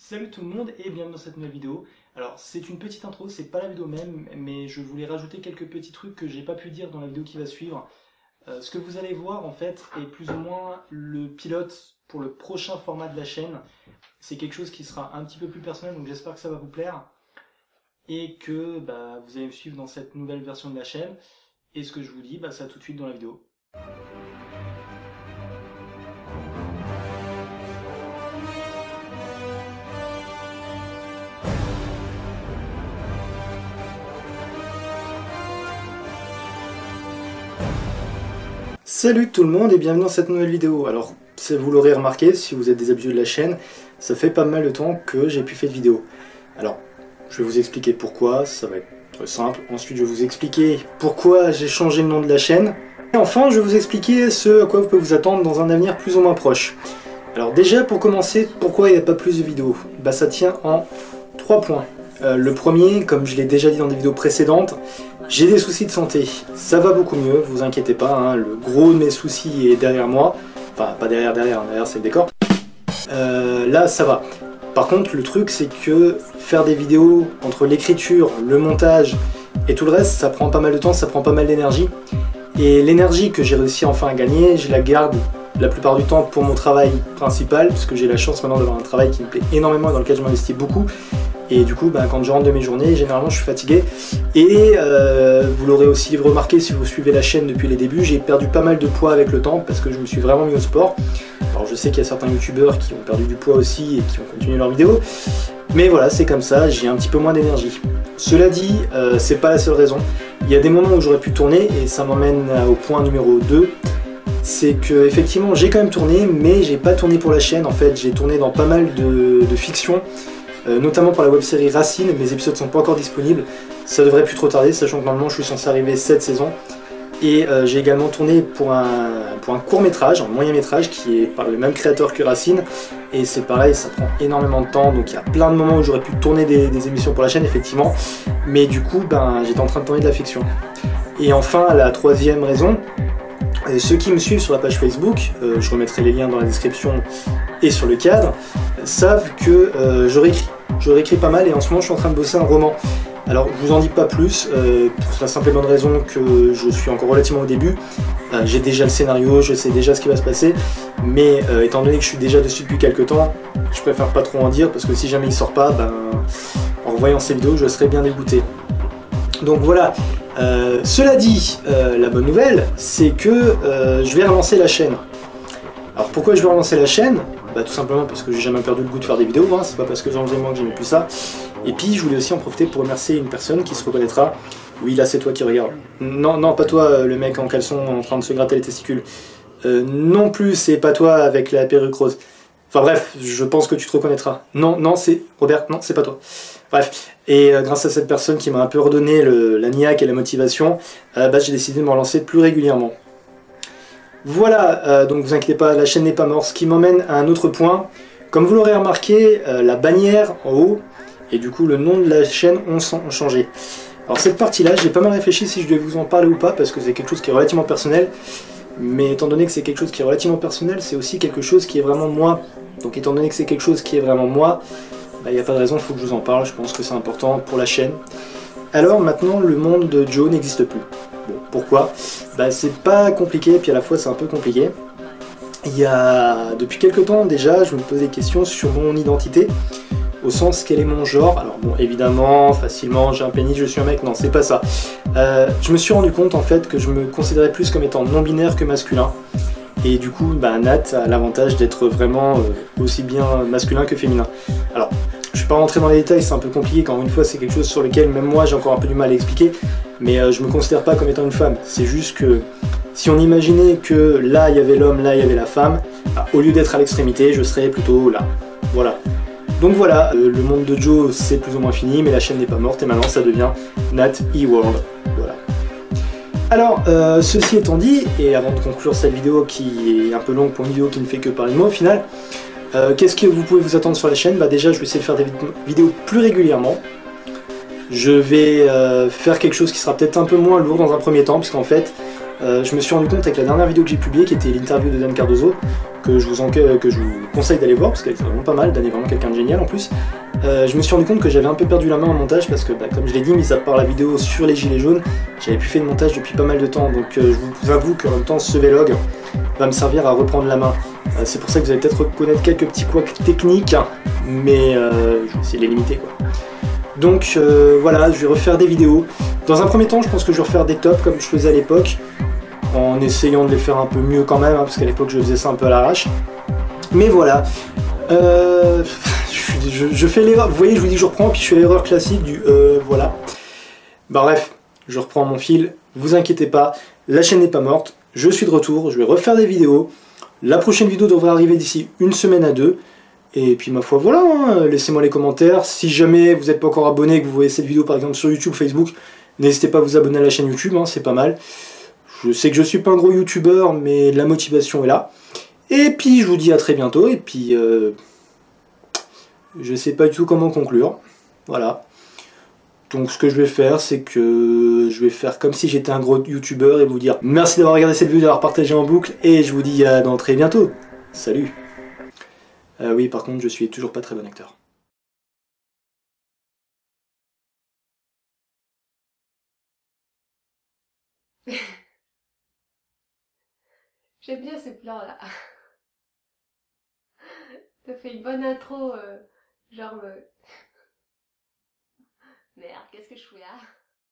Salut tout le monde et bienvenue dans cette nouvelle vidéo. Alors c'est une petite intro, c'est pas la vidéo même, mais je voulais rajouter quelques petits trucs que j'ai pas pu dire dans la vidéo qui va suivre. Ce que vous allez voir en fait est plus ou moins le pilote pour le prochain format de la chaîne. C'est quelque chose qui sera un petit peu plus personnel, donc j'espère que ça va vous plaire. Et que vous allez me suivre dans cette nouvelle version de la chaîne. Et ce que je vous dis, c'est à tout de suite dans la vidéo. Salut tout le monde et bienvenue dans cette nouvelle vidéo. Alors, vous l'aurez remarqué, si vous êtes des habitués de la chaîne, ça fait pas mal de temps que j'ai plus fait de vidéo. Alors, je vais vous expliquer pourquoi, ça va être très simple. Ensuite, je vais vous expliquer pourquoi j'ai changé le nom de la chaîne. Et enfin, je vais vous expliquer ce à quoi vous pouvez vous attendre dans un avenir plus ou moins proche. Alors déjà, pour commencer, pourquoi il n'y a pas plus de vidéos? Ça tient en 3 points. Le premier, comme je l'ai déjà dit dans des vidéos précédentes, j'ai des soucis de santé. Ça va beaucoup mieux, vous inquiétez pas, hein, le gros de mes soucis est derrière moi. Enfin, pas derrière, derrière c'est le décor. Là, ça va. Par contre, le truc, c'est que faire des vidéos, entre l'écriture, le montage et tout le reste, ça prend pas mal de temps, ça prend pas mal d'énergie. Et l'énergie que j'ai réussi enfin à gagner, je la garde la plupart du temps pour mon travail principal, parce que j'ai la chance maintenant d'avoir un travail qui me plaît énormément et dans lequel je m'investis beaucoup. Et du coup, quand je rentre de mes journées, généralement je suis fatigué. Et vous l'aurez aussi remarqué si vous suivez la chaîne depuis les débuts, j'ai perdu pas mal de poids avec le temps parce que je me suis vraiment mis au sport. Alors je sais qu'il y a certains youtubeurs qui ont perdu du poids aussi et qui ont continué leurs vidéos. Mais voilà, c'est comme ça, j'ai un petit peu moins d'énergie. Cela dit, c'est pas la seule raison. Il y a des moments où j'aurais pu tourner et ça m'emmène au point numéro 2. C'est que effectivement j'ai quand même tourné, mais j'ai pas tourné pour la chaîne. En fait, j'ai tourné dans pas mal de fiction. Notamment pour la web-série Racine, mes épisodes sont pas encore disponibles, ça devrait plus trop tarder, sachant que normalement je suis censé arriver cette saison. Et j'ai également tourné pour un court-métrage, un moyen-métrage, qui est par le même créateur que Racine, et c'est pareil, ça prend énormément de temps, donc il y a plein de moments où j'aurais pu tourner des émissions pour la chaîne, effectivement, mais du coup, j'étais en train de tourner de la fiction. Et enfin, la troisième raison, ceux qui me suivent sur la page Facebook, je remettrai les liens dans la description et sur le cadre, savent que je réécris pas mal et en ce moment je suis en train de bosser un roman. Alors je vous en dis pas plus, pour la simple et bonne raison que je suis encore relativement au début. J'ai déjà le scénario, je sais déjà ce qui va se passer, mais étant donné que je suis déjà dessus depuis quelques temps, je préfère pas trop en dire parce que si jamais il sort pas, en revoyant ces vidéos je serai bien dégoûté. Donc voilà. Cela dit, la bonne nouvelle, c'est que je vais relancer la chaîne. Alors pourquoi je vais relancer la chaîne? Tout simplement parce que j'ai jamais perdu le goût de faire des vidéos, hein, c'est pas parce que j'en faisais moins que j'aimais plus ça. Et puis je voulais aussi en profiter pour remercier une personne qui se reconnaîtra. Oui, là c'est toi qui regarde. Non, non, pas toi, le mec en caleçon en train de se gratter les testicules. Non plus, c'est pas toi avec la perruque rose. Enfin bref, je pense que tu te reconnaîtras. Non, non, c'est Robert, non, c'est pas toi. Bref, et grâce à cette personne qui m'a un peu redonné la niaque et la motivation, j'ai décidé de me relancer plus régulièrement. Voilà, donc vous inquiétez pas, la chaîne n'est pas morte, ce qui m'emmène à un autre point. Comme vous l'aurez remarqué, la bannière en haut et du coup le nom de la chaîne ont changé. Alors cette partie-là, j'ai pas mal réfléchi si je devais vous en parler ou pas, parce que c'est quelque chose qui est relativement personnel. Mais étant donné que c'est quelque chose qui est relativement personnel, c'est aussi quelque chose qui est vraiment moi. Donc étant donné que c'est quelque chose qui est vraiment moi, il n'y a pas de raison, il faut que je vous en parle, je pense que c'est important pour la chaîne. Alors maintenant, le monde de Joe n'existe plus. Bon, pourquoi? C'est pas compliqué, puis à la fois c'est un peu compliqué. Depuis quelques temps déjà, je me posais des questions sur mon identité, au sens quel est mon genre. Alors bon, évidemment, facilement, j'ai un pénis, je suis un mec, non, c'est pas ça. Je me suis rendu compte en fait que je me considérais plus comme étant non-binaire que masculin. Et du coup, Nat a l'avantage d'être vraiment aussi bien masculin que féminin. Alors, je ne vais pas rentrer dans les détails, c'est un peu compliqué, quand une fois c'est quelque chose sur lequel même moi j'ai encore un peu du mal à expliquer, mais je ne me considère pas comme étant une femme. C'est juste que si on imaginait que là il y avait l'homme, là il y avait la femme, au lieu d'être à l'extrémité, je serais plutôt là. Voilà. Donc voilà, le monde de Joe c'est plus ou moins fini, mais la chaîne n'est pas morte et maintenant ça devient Nat eWorld. Voilà. Alors, ceci étant dit, et avant de conclure cette vidéo qui est un peu longue pour une vidéo qui ne fait que parler de moi au final, qu'est-ce que vous pouvez vous attendre sur la chaîne? Déjà, je vais essayer de faire des vidéos plus régulièrement. Je vais faire quelque chose qui sera peut-être un peu moins lourd dans un premier temps, parce qu'en fait, je me suis rendu compte avec la dernière vidéo que j'ai publiée, qui était l'interview de Dan Cardozo, que je vous conseille d'aller voir, parce qu'elle est vraiment pas mal, Dan est vraiment quelqu'un de génial en plus. Je me suis rendu compte que j'avais un peu perdu la main en montage, parce que comme je l'ai dit, mis à part la vidéo sur les gilets jaunes, j'avais plus fait de montage depuis pas mal de temps, donc je vous avoue qu'en même temps ce vlog va me servir à reprendre la main. C'est pour ça que vous allez peut-être reconnaître quelques petits couacs techniques, mais je vais essayer de les limiter quoi. Donc voilà, je vais refaire des vidéos. Dans un premier temps, je pense que je vais refaire des tops comme je faisais à l'époque, en essayant de les faire un peu mieux quand même, hein, parce qu'à l'époque je faisais ça un peu à l'arrache. Mais voilà, je fais l'erreur, vous voyez, je vous dis que je reprends, puis je fais l'erreur classique du voilà. Bah bref, je reprends mon fil, vous inquiétez pas, la chaîne n'est pas morte, je suis de retour, je vais refaire des vidéos. La prochaine vidéo devrait arriver d'ici une semaine à deux. Et puis ma foi voilà, hein, laissez-moi les commentaires. Si jamais vous n'êtes pas encore abonné et que vous voyez cette vidéo par exemple sur YouTube, Facebook, n'hésitez pas à vous abonner à la chaîne YouTube, hein, c'est pas mal. Je sais que je suis pas un gros youtubeur, mais la motivation est là. Et puis je vous dis à très bientôt, et puis je sais pas du tout comment conclure. Voilà. Donc ce que je vais faire, c'est que je vais faire comme si j'étais un gros youtubeur et vous dire merci d'avoir regardé cette vidéo, d'avoir partagé en boucle, et je vous dis à dans très bientôt. Salut. Oui, par contre, je suis toujours pas très bon acteur. J'aime bien ce plan-là. Ça fait une bonne intro, genre... Merde, qu'est-ce que je fous là?